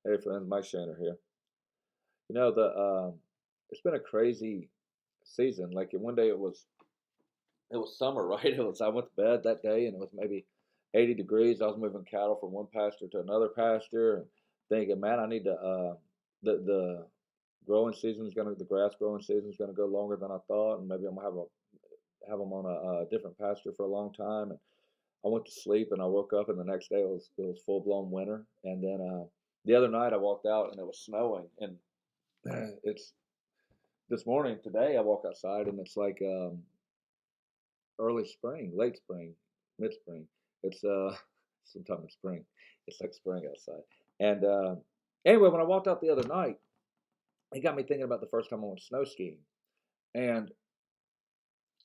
Hey friends, Mike Shaner here. You know it's been a crazy season. Like one day it was summer, right? I went to bed that day and it was maybe 80 degrees. I was moving cattle from one pasture to another pasture and thinking, man, I need to the growing season is gonna the grass growing season is gonna go longer than I thought, and maybe I'm gonna have them on a different pasture for a long time. And I went to sleep and I woke up and the next day it was full blown winter. And then the other night I walked out and it was snowing and it's this morning today I walk outside and it's like early spring, late spring, mid spring. It's sometime in spring. It's like spring outside. And anyway, when I walked out the other night, it got me thinking about the first time I went snow skiing. And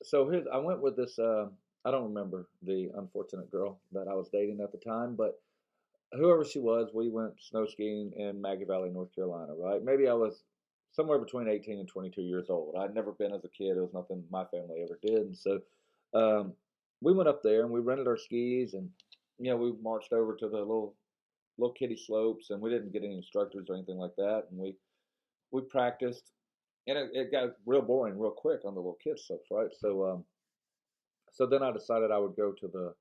so here I went with this. I don't remember the unfortunate girl that I was dating at the time, but whoever she was, we went snow skiing in Maggie Valley, North Carolina, right? Maybe I was somewhere between 18 and 22 years old. I'd never been as a kid. It was nothing my family ever did. And so um, we went up there and we rented our skis and, we marched over to the little kiddie slopes and we didn't get any instructors or anything like that. And we practiced and it got real boring real quick on the little kid slopes, right? So then I decided I would go to the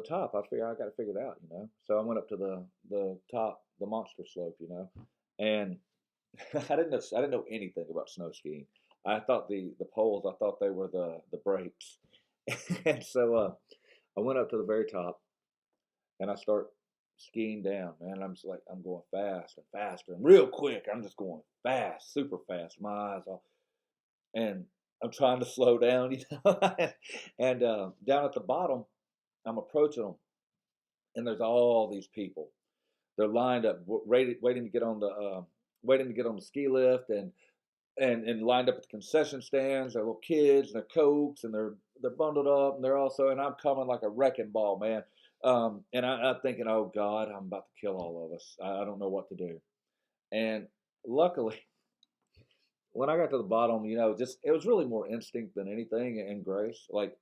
top. I figured I got to figure it out. So I went up to the top, the monster slope, and I didn't know anything about snow skiing. I thought the poles, I thought they were the brakes, and so I went up to the very top, and I start skiing down. Man, I'm just like I'm going fast and faster and real quick. I'm just going fast, super fast. My eyes off, and I'm trying to slow down, and down at the bottom, I'm approaching them, and there's all these people. They're lined up, waiting to get on the ski lift, and lined up at the concession stands. They're little kids, and they're cokes, and they're bundled up, and and I'm coming like a wrecking ball, man. And I'm thinking, oh God, I'm about to kill all of us. I don't know what to do. And luckily, when I got to the bottom, just it was really more instinct than anything and grace. Like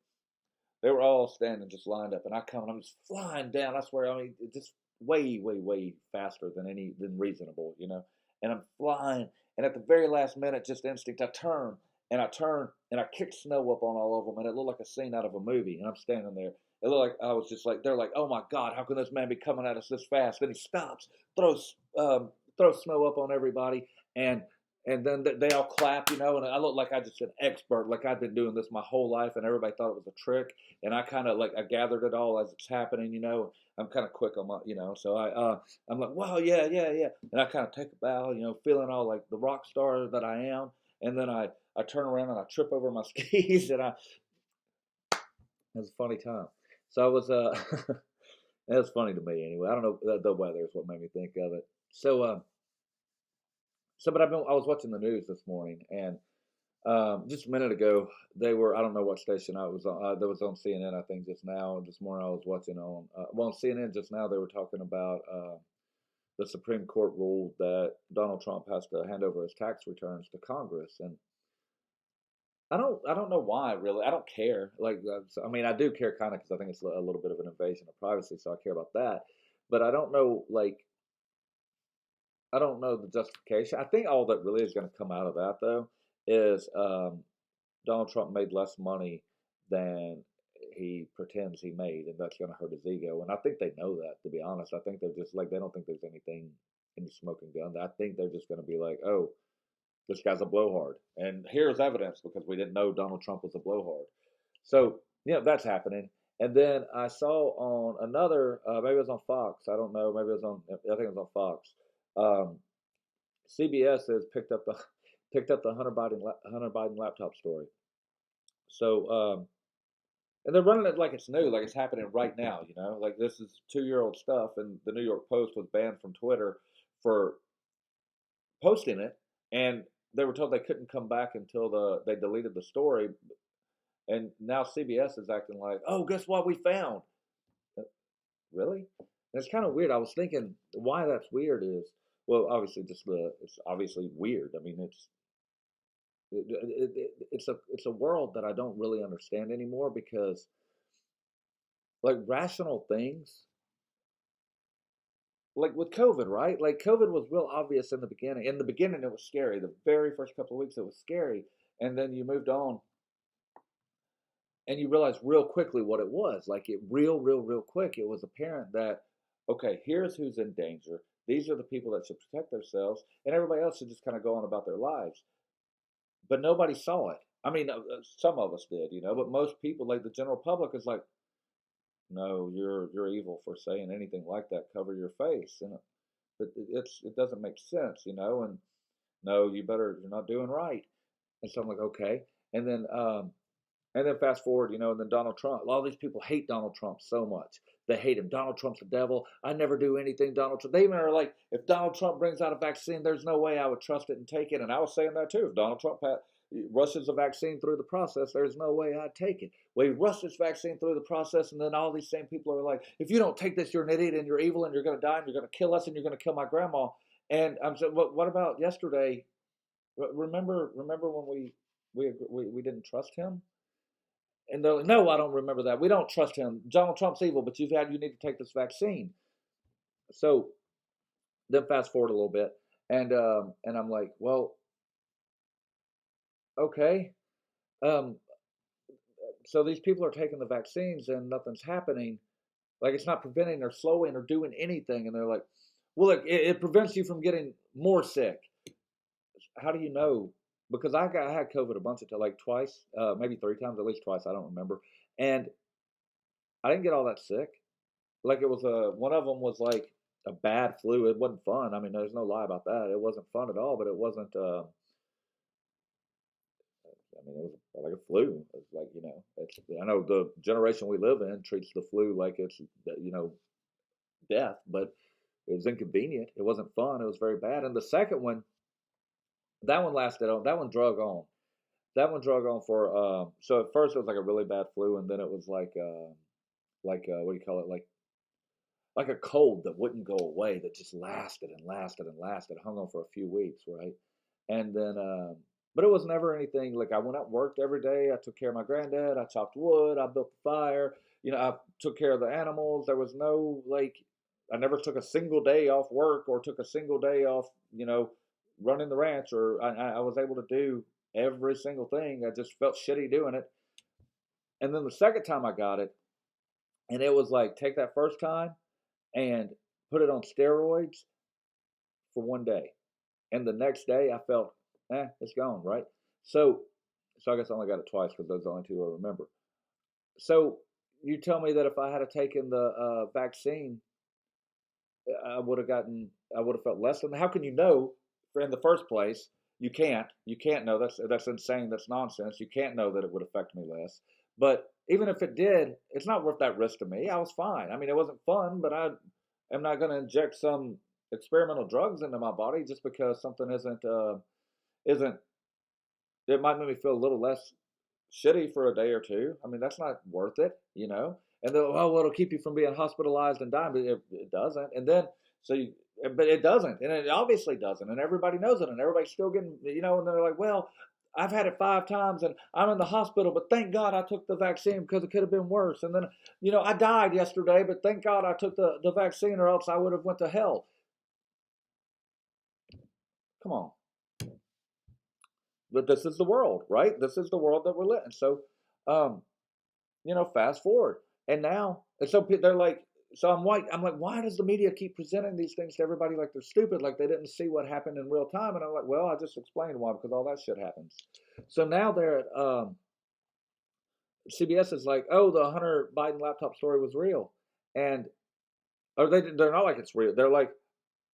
they were all standing just lined up, and I'm just flying down. I swear, I mean, just way, way, way faster than reasonable. And I'm flying, and at the very last minute, just instinct, I turn, and I kick snow up on all of them, and it looked like a scene out of a movie. And I'm standing there. It looked like I was just like they're like, oh my God, how can this man be coming at us this fast? Then he stops, throws snow up on everybody, and and then they all clap, and I look like I just an expert, like I've been doing this my whole life, and everybody thought it was a trick, and I kind of like I gathered it all as it's happening. I'm kind of quick on my. So I'm like, wow, yeah, yeah, yeah, and I kind of take a bow, feeling all like the rock star that I am, and then I turn around and I trip over my skis, and it was a funny time. So I was it was funny to me anyway. I don't know the weather is what made me think of it. But I was watching the news this morning, and just a minute ago, I don't know what station I was on. That was on CNN, I think, just now. And this morning I was watching on CNN just now, they were talking about the Supreme Court ruled that Donald Trump has to hand over his tax returns to Congress. And I don't know why, really. I don't care. Like, I mean, I do care kind of because I think it's a little bit of an invasion of privacy, so I care about that. But I don't know, like, I don't know the justification. I think all that really is going to come out of that, though, is Donald Trump made less money than he pretends he made, and that's going to hurt his ego. And I think they know that, to be honest. I think they're just like, they don't think there's anything in the smoking gun. I think they're just going to be like, oh, this guy's a blowhard. And here's evidence because we didn't know Donald Trump was a blowhard. So, that's happening. And then I saw on another, maybe it was on Fox. I don't know. Maybe it was I think it was on Fox. Um, CBS has picked up the Hunter Biden laptop story. So, and they're running it like it's new, like it's happening right now. Like this is 2-year old stuff, and the New York Post was banned from Twitter for posting it, and they were told they couldn't come back until they deleted the story. And now CBS is acting like, oh, guess what we found? Really? And it's kind of weird. I was thinking why that's weird is, well, obviously it's obviously weird. I mean, it's a world that I don't really understand anymore because like rational things like with COVID, right? Like COVID was real obvious in the beginning. In the beginning, it was scary. The very first couple of weeks, it was scary, and then you moved on, and you realized real quickly what it was. Like it, real quick, it was apparent that okay, here's who's in danger. These are the people that should protect themselves, and everybody else should just kind of go on about their lives. But nobody saw it. I mean, some of us did, but most people, like the general public, is like, no, you're evil for saying anything like that. Cover your face, but it doesn't make sense, and no, you're not doing right. And so I'm like, okay, and then fast forward, and then Donald Trump. A lot of these people hate Donald Trump so much. They hate him. Donald Trump's the devil. I never do anything Donald Trump. They even are like, if Donald Trump brings out a vaccine, there's no way I would trust it and take it. And I was saying that too. If Donald Trump rushes a vaccine through the process, there's no way I'd take it. Well, he rushed this vaccine through the process, and then all these same people are like, if you don't take this, you're an idiot and you're evil and you're going to die and you're going to kill us and you're going to kill my grandma. And I'm saying, what about yesterday? Remember when we didn't trust him? And they're like, no, I don't remember that. We don't trust him. Donald Trump's evil, but you need to take this vaccine. So then fast forward a little bit, and I'm like, well, okay. Um, so these people are taking the vaccines and nothing's happening. Like it's not preventing or slowing or doing anything. And they're like, well, it prevents you from getting more sick. How do you know? Because I had COVID a bunch of times, like twice, maybe three times, at least twice. I don't remember. And I didn't get all that sick. Like it was one of them was like a bad flu. It wasn't fun. I mean, there's no lie about that. It wasn't fun at all. But it wasn't. I mean, it was like a flu. It's like I know the generation we live in treats the flu like it's death, but it was inconvenient. It wasn't fun. It was very bad. And the second one, that one lasted on. That one drug on. That one drug on for. So at first it was like a really bad flu, and then it was like what do you call it? Like a cold that wouldn't go away, that just lasted and lasted and lasted, hung on for a few weeks, right? And then, but it was never anything like I went out and worked every day. I took care of my granddad. I chopped wood. I built the fire. I took care of the animals. There was no like, I never took a single day off work or took a single day off, running the ranch. Or I was able to do every single thing. I just felt shitty doing it. And then the second time I got it, and it was like take that first time and put it on steroids for one day. And the next day I felt, it's gone, right? So I guess I only got it twice because those are the only two I remember. So you tell me that if I had taken the vaccine, I would have felt less than. How can you know? In the first place, you can't know. That's insane. That's nonsense. You can't know that it would affect me less. But even if it did, it's not worth that risk to me. I was fine. I mean, it wasn't fun, but I am not going to inject some experimental drugs into my body just because something isn't. It might make me feel a little less shitty for a day or two. I mean, that's not worth it, And they'll, oh, well, it'll keep you from being hospitalized and dying, but it doesn't. And then but it doesn't, and it obviously doesn't, and everybody knows it, and everybody's still getting, and they're like, well, I've had it 5 times and I'm in the hospital, but thank God I took the vaccine because it could have been worse. And then, I died yesterday, but thank God I took the vaccine or else I would have went to hell. Come on. But this is the world, right? This is the world that we're living. So, um, fast forward. And now, and so they're like, so I'm like, why does the media keep presenting these things to everybody like they're stupid, like they didn't see what happened in real time? And I'm like, well, I just explained why, because all that shit happens. So now they're at CBS is like, oh, the Hunter Biden laptop story was real, and or they're not like it's real. They're like,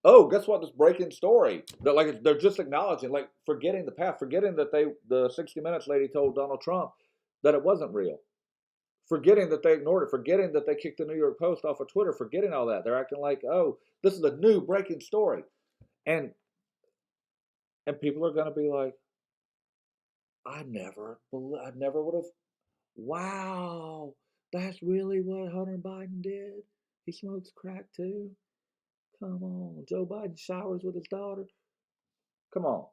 oh, guess what? This breaking story. They're just acknowledging, like forgetting the past, forgetting that the 60 Minutes lady told Donald Trump that it wasn't real. Forgetting that they ignored it, forgetting that they kicked the New York Post off of Twitter, forgetting all that. They're acting like, oh, this is a new breaking story. And people are going to be like, I never would have, wow, that's really what Hunter Biden did? He smokes crack too? Come on. Joe Biden showers with his daughter? Come on.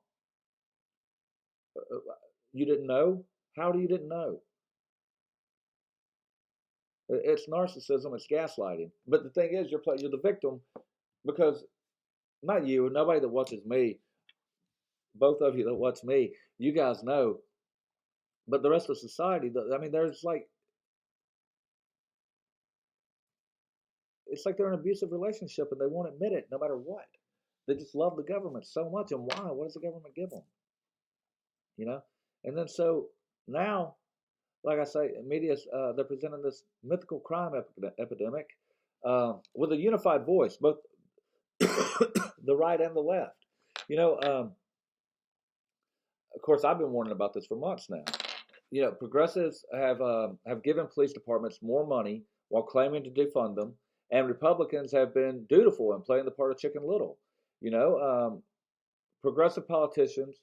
You didn't know? How do you didn't know? It's narcissism. It's gaslighting. But the thing is, you're the victim. because not you, nobody that watches me, both of you that watch me, you guys know, but the rest of society, I mean, there's like, it's like they're in an abusive relationship and they won't admit it no matter what. They just love the government so much. And why? What does the government give them? You know? And then so now, like I say, media's they're presenting this mythical crime epidemic with a unified voice, both the right and the left. You know, of course, I've been warning about this for months now. You know, progressives have given police departments more money while claiming to defund them, and Republicans have been dutiful in playing the part of Chicken Little. You know, progressive politicians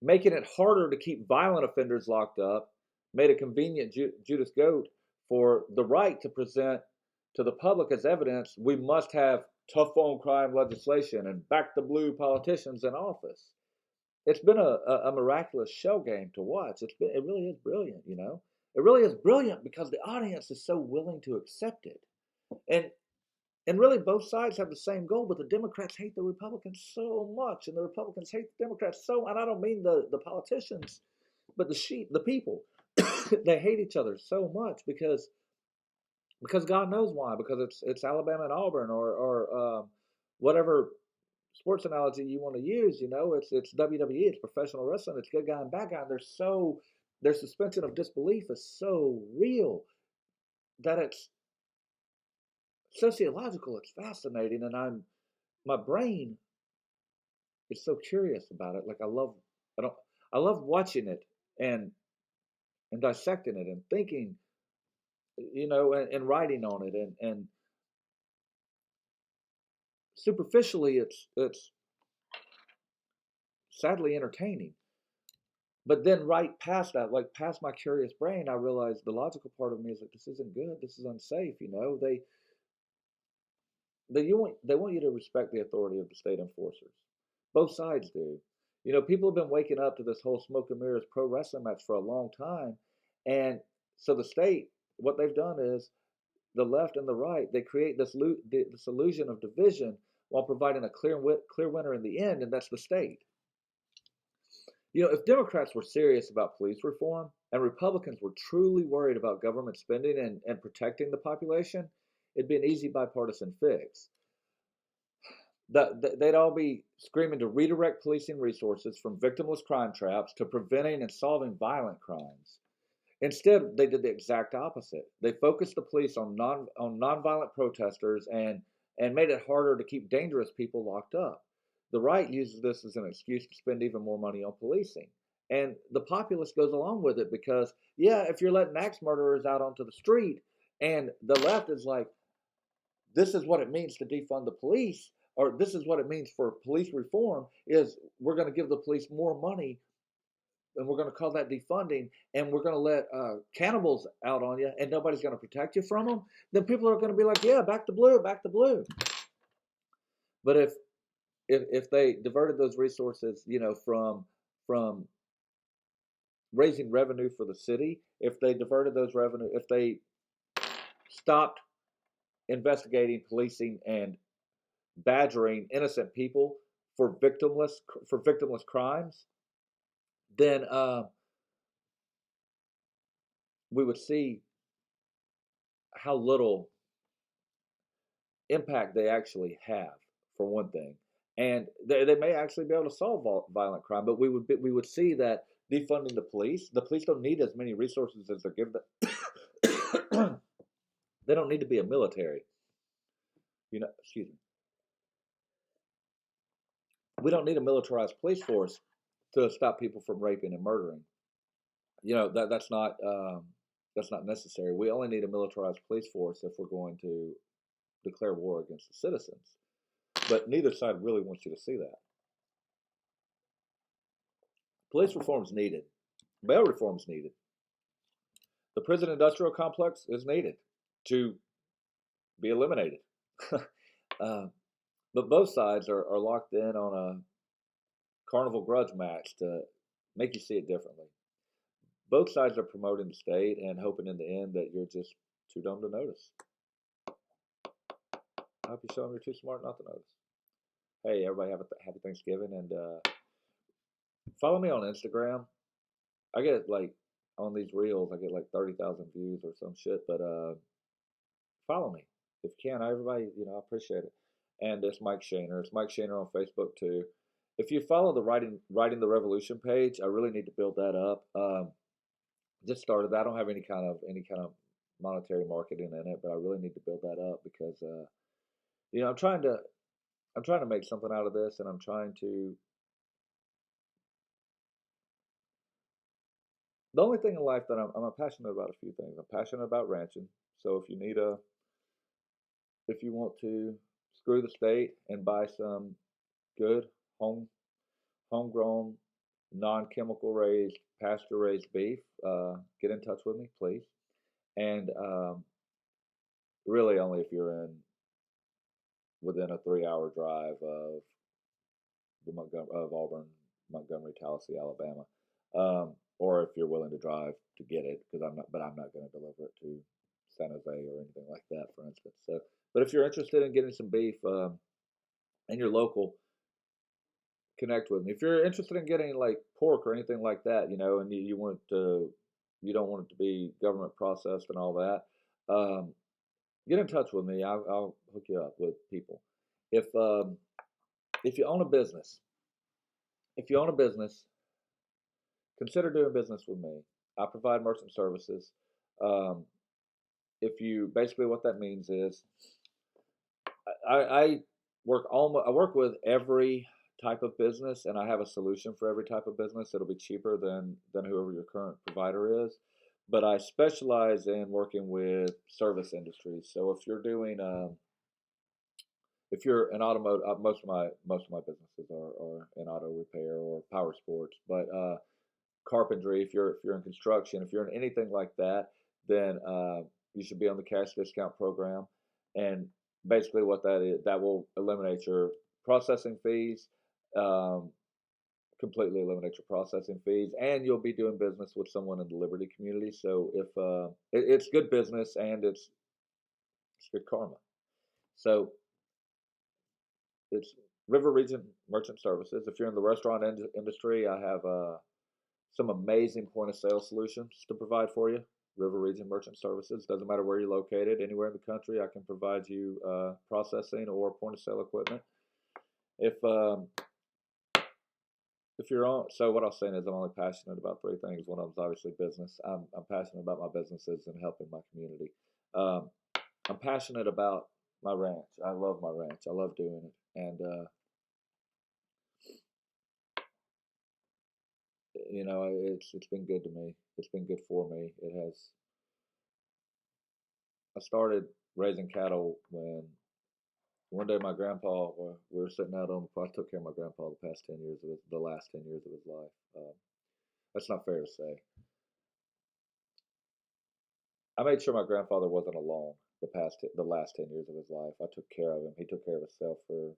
making it harder to keep violent offenders locked up made a convenient Judas goat for the right to present to the public as evidence we must have tough on crime legislation and back the blue politicians in office. It's been a miraculous show game to watch. It really is brilliant, you know. It really is brilliant because the audience is so willing to accept it. And and really both sides have the same goal, but the Democrats hate the Republicans so much, and the Republicans hate the Democrats so, and I don't mean the politicians, but the people. They hate each other so much because God knows why. Because it's Alabama and Auburn or whatever sports analogy you want to use. You know, it's WWE, it's professional wrestling, it's good guy and bad guy. And their suspension of disbelief is so real that it's sociological. It's fascinating, and my brain is so curious about it. Like I don't I love watching it and dissecting it and thinking, you know, and writing on it and superficially it's sadly entertaining. But then right past that, like past my curious brain, I realized the logical part of me is like, this isn't good. This is unsafe. You know, they want you to respect the authority of the state enforcers. Both sides do. You know, people have been waking up to this whole smoke and mirrors pro wrestling match for a long time, and so the state, what they've done is the left and the right, they create this illusion of division while providing a clear winner in the end, and that's the state. You know, if Democrats were serious about police reform and Republicans were truly worried about government spending and protecting the population, it'd be an easy bipartisan fix. They'd all be screaming to redirect policing resources from victimless crime traps to preventing and solving violent crimes. Instead, they did the exact opposite. They focused the police on nonviolent protesters and made it harder to keep dangerous people locked up. The right uses this as an excuse to spend even more money on policing. And the populace goes along with it because, yeah, if you're letting axe murderers out onto the street, and the left is like, this is what it means to defund the police, or this is what it means for police reform, is we're going to give the police more money and we're going to call that defunding, and we're going to let cannibals out on you, and nobody's going to protect you from them, then people are going to be like, yeah, back the blue, back the blue. But if they diverted those resources, you know, from raising revenue for the city, if they diverted those revenue, if they stopped investigating, policing, and badgering innocent people for victimless crimes, then we would see how little impact they actually have, for one thing, and they may actually be able to solve violent crime. But we would see that defunding the police don't need as many resources as they're given. They don't need to be a military. You know, excuse me. We don't need a militarized police force to stop people from raping and murdering. You know that's not necessary. We only need a militarized police force if we're going to declare war against the citizens. But neither side really wants you to see that. Police reform is needed. Bail reform is needed. The prison industrial complex is needed to be eliminated. But both sides are locked in on a carnival grudge match to make you see it differently. Both sides are promoting the state and hoping in the end that you're just too dumb to notice. hope you show them you're too smart not to notice. Hey, everybody, have a happy Thanksgiving, and follow me on Instagram. I get like on these reels, I get like 30,000 views or some shit, but follow me if you can. Everybody, I appreciate it. And it's Mike Shaner. It's Mike Shaner on Facebook too. If you follow the writing the revolution page, I really need to build that up. Just started that. I don't have any kind of monetary marketing in it, but I really need to build that up because I'm trying to make something out of this, and I'm trying to. The only thing in life that I'm passionate about a few things. I'm passionate about ranching. So if you want to screw the state and buy some good home homegrown, non-chemical raised, pasture raised beef, get in touch with me, please. And really, only if you're in within a 3-hour drive of of Auburn, Montgomery, Tallahassee, Alabama, or if you're willing to drive to get it, because I'm not going to deliver it to San Jose or anything like that, for instance. So, but if you're interested in getting some beef and you're local, connect with me. If you're interested in getting like pork or anything like that, and you want it to, you don't want it to be government processed and all that, get in touch with me. I'll hook you up with people. If um, if you own a business, if you own a business, consider doing business with me. I provide merchant services. Um, if you basically what that means is I I work with every type of business, and I have a solution for every type of business. It'll be cheaper than whoever your current provider is, but I specialize in working with service industries. So if you're an automotive, most of my businesses are in auto repair or power sports, but carpentry. If you're in construction, if you're in anything like that, then you should be on the cash discount program. And basically, what that is, that will eliminate your processing fees, um, completely eliminate your processing fees, and you'll be doing business with someone in the Liberty community. So if it's good business and it's good karma. So it's River Region Merchant Services. If you're in the restaurant industry, I have some amazing point of sale solutions to provide for you. River Region Merchant Services. Doesn't matter where you're located, anywhere in the country, I can provide you processing or point of sale equipment. If if you're on, so what I was saying is I'm only passionate about three things. One of them is obviously business. I'm passionate about my businesses and helping my community. Um, I'm passionate about my ranch. I love my ranch. I love doing it, and it's been good to me. It's been good for me. It has. I started raising cattle when one day my grandpa, we were sitting out on the I took care of my grandpa the last 10 years of his life. That's not fair to say. I made sure my grandfather wasn't alone the last 10 years of his life. I took care of him. He took care of himself for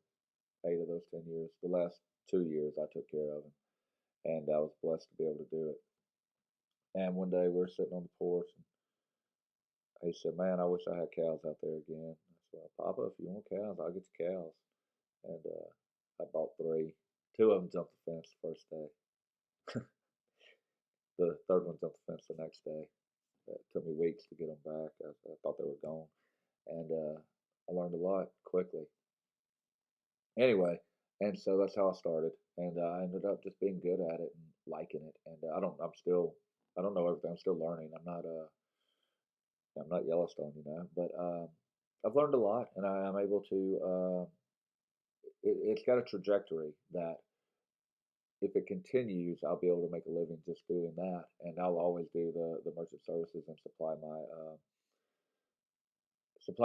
8 of those 10 years. The last 2 years I took care of him, and I was blessed to be able to do it. And one day we were sitting on the porch, and he said, "Man, I wish I had cows out there again." I said, "Papa, if you want cows, I'll get you cows." And I bought three. Two of them jumped the fence the first day. The third one jumped the fence the next day. It took me weeks to get them back. I thought they were gone, and I learned a lot quickly. Anyway, and so that's how I started, and I ended up just being good at it and liking it. And I don't know everything. I'm still learning. I'm not Yellowstone, but I've learned a lot, and I'm able to. It's got a trajectory that if it continues, I'll be able to make a living just doing that, and I'll always do the merchant services and supply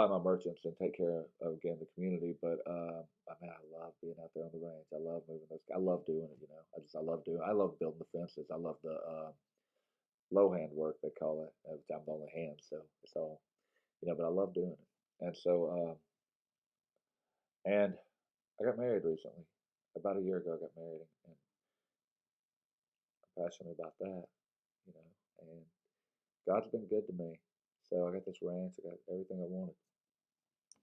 my merchants and take care of again the community. But I mean, I love being out there on the range. I love moving those. I love doing it. I love building the fences. I love the low hand work they call it. Which I'm the only hand, so it's all But I love doing it. And so and I got married recently. About a year ago, I got married, and I'm passionate about that. And God's been good to me. So I got this ranch. I got everything I wanted.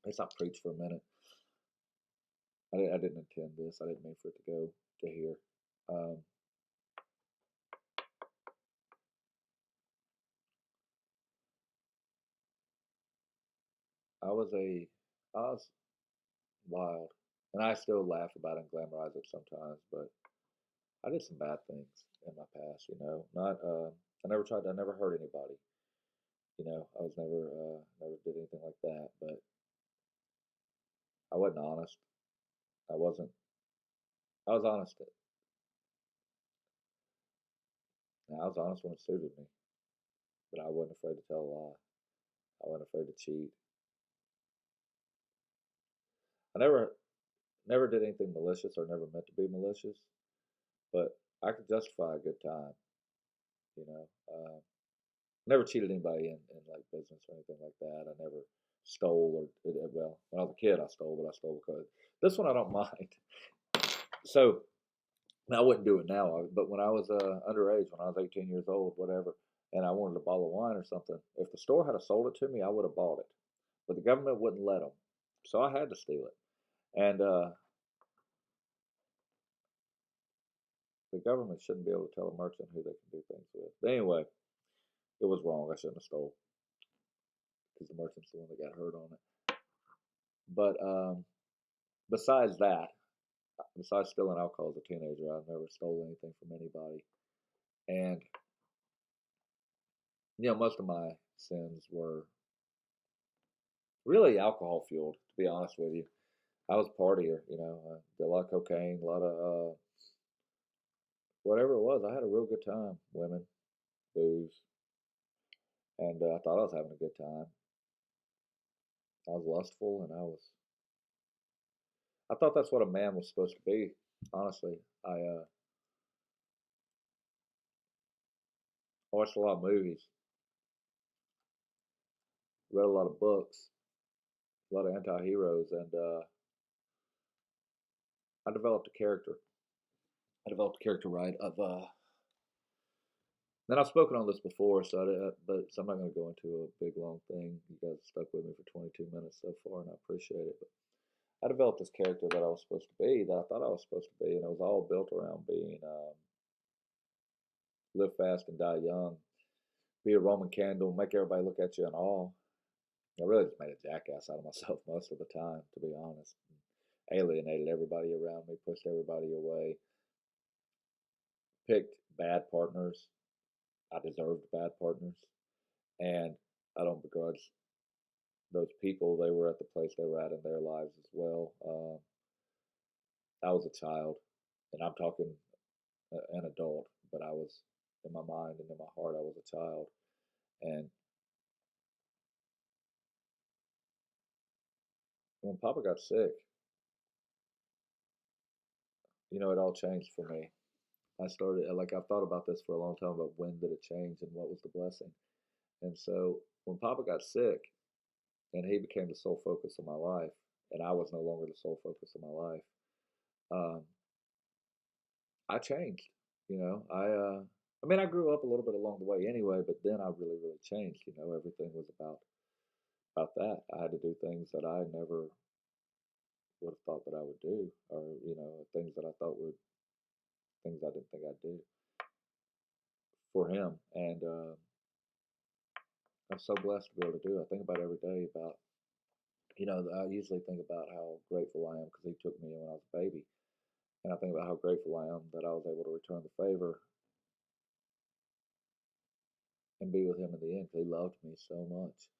Let's not preach for a minute. I didn't intend this. I didn't mean for it to go to here. Um, I was a, I was wild, and I still laugh about it and glamorize it sometimes. But I did some bad things in my past. Not. I never hurt anybody. I was never did anything like that. But I wasn't honest. I wasn't. I was honest. I was honest when it suited me, but I wasn't afraid to tell a lie. I wasn't afraid to cheat. I never did anything malicious or never meant to be malicious, but I could justify a good time. You know, never cheated anybody in like business or anything like that. I never stole well, when I was a kid, I stole, but I stole because this one I don't mind. So I wouldn't do it now, but when I was underage, when I was 18 years old, whatever, and I wanted a bottle of wine or something, if the store had sold it to me, I would have bought it, but the government wouldn't let them, so I had to steal it. And the government shouldn't be able to tell a merchant who they can do things with. But anyway, it was wrong. I shouldn't have stole because the merchant's the one that got hurt on it. But besides that, besides stealing alcohol as a teenager, I never stole anything from anybody. And most of my sins were really alcohol fueled. To be honest with you, I was a partier. Did a lot of cocaine, a lot of whatever it was. I had a real good time. Women, booze, and I thought I was having a good time. I was lustful, and I thought that's what a man was supposed to be. Honestly, I watched a lot of movies, read a lot of books, a lot of anti-heroes, and I developed a character. I developed a character right of then I've spoken on this before, so I'm not going to go into a big long thing. You guys stuck with me for 22 minutes so far, and I appreciate it. But I developed this character that I was supposed to be, that I thought I was supposed to be, and it was all built around being live fast and die young, be a Roman candle, make everybody look at you in awe. I really just made a jackass out of myself most of the time, to be honest. Alienated everybody around me, pushed everybody away, picked bad partners. I deserved bad partners, and I don't begrudge those people. They were at the place they were at in their lives as well. I was a child, and I'm talking an adult, but I was in my mind and in my heart, I was a child. And when Papa got sick, it all changed for me. I've thought about this for a long time about when did it change and what was the blessing. And so when Papa got sick and he became the sole focus of my life, and I was no longer the sole focus of my life, um, I changed. I mean, I grew up a little bit along the way anyway, but then I really, really changed. Everything was about that. I had to do things that I never would have thought that I would do, or things that I thought would things I didn't think I'd do for him. And I'm so blessed to be able to do it. I think about it every day about, I usually think about how grateful I am because he took me when I was a baby. And I think about how grateful I am that I was able to return the favor and be with him in the end because he loved me so much.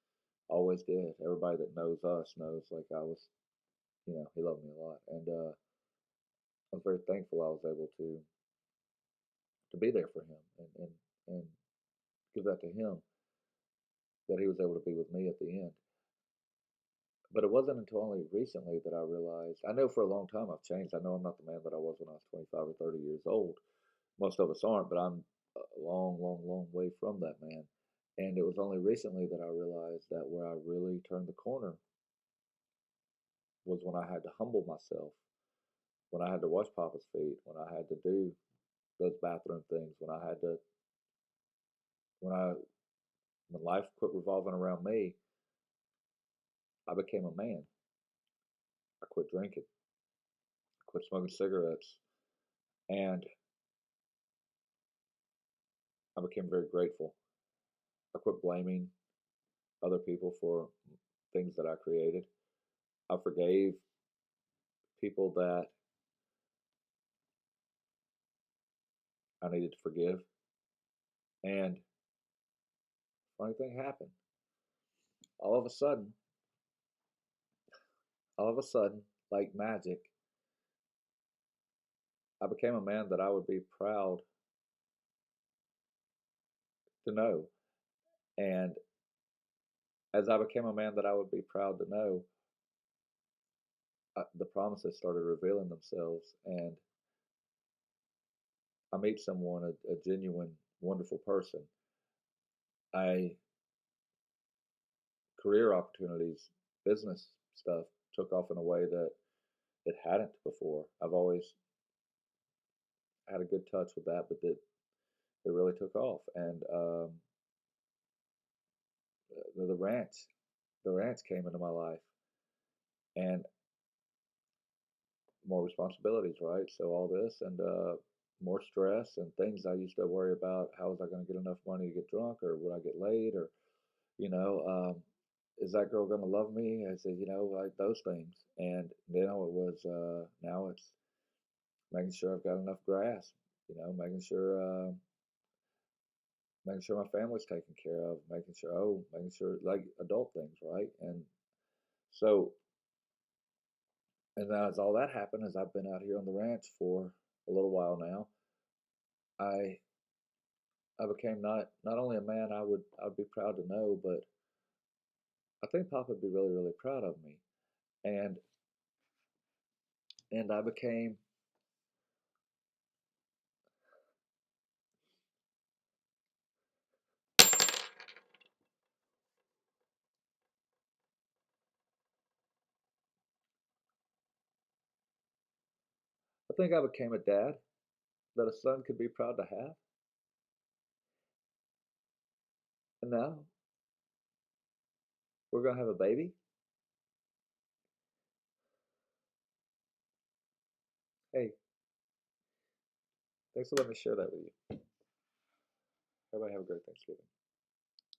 Always did. Everybody that knows us knows like I was, he loved me a lot. And I'm very thankful I was able to be there for him and give that to him that he was able to be with me at the end. But it wasn't until only recently that I realized. I know for a long time I've changed. I know I'm not the man that I was when I was 25 or 30 years old. Most of us aren't, but I'm a long, long, long way from that man. And it was only recently that I realized that where I really turned the corner was when I had to humble myself, when I had to wash Papa's feet, when I had to do those bathroom things, when I when life quit revolving around me, I became a man. I quit drinking. quit smoking cigarettes, and I became very grateful. I quit blaming other people for things that I created. I forgave people that I needed to forgive. And funny thing happened. All of a sudden, all of a sudden, like magic, I became a man that I would be proud to know. And as I became a man that I would be proud to know, the promises started revealing themselves. And I meet someone, a genuine, wonderful person. I career opportunities, business stuff took off in a way that it hadn't before. I've always had a good touch with that, but it really took off. And the ranch came into my life, and more responsibilities, right? So all this and more stress and things I used to worry about. How was I going to get enough money to get drunk, or would I get laid, or you know, is that girl going to love me? I said, like those things. And then it was now it's making sure I've got enough grass. Making sure my family's taken care of, making sure like adult things, right? And so, and as all that happened, as I've been out here on the ranch for a little while now, I I became not only a man I'd be proud to know, but I think Pop would be really really proud of me, and and I think I became a dad that a son could be proud to have, and now we're gonna have a baby. Hey, thanks for letting me share that with you. Everybody have a great Thanksgiving.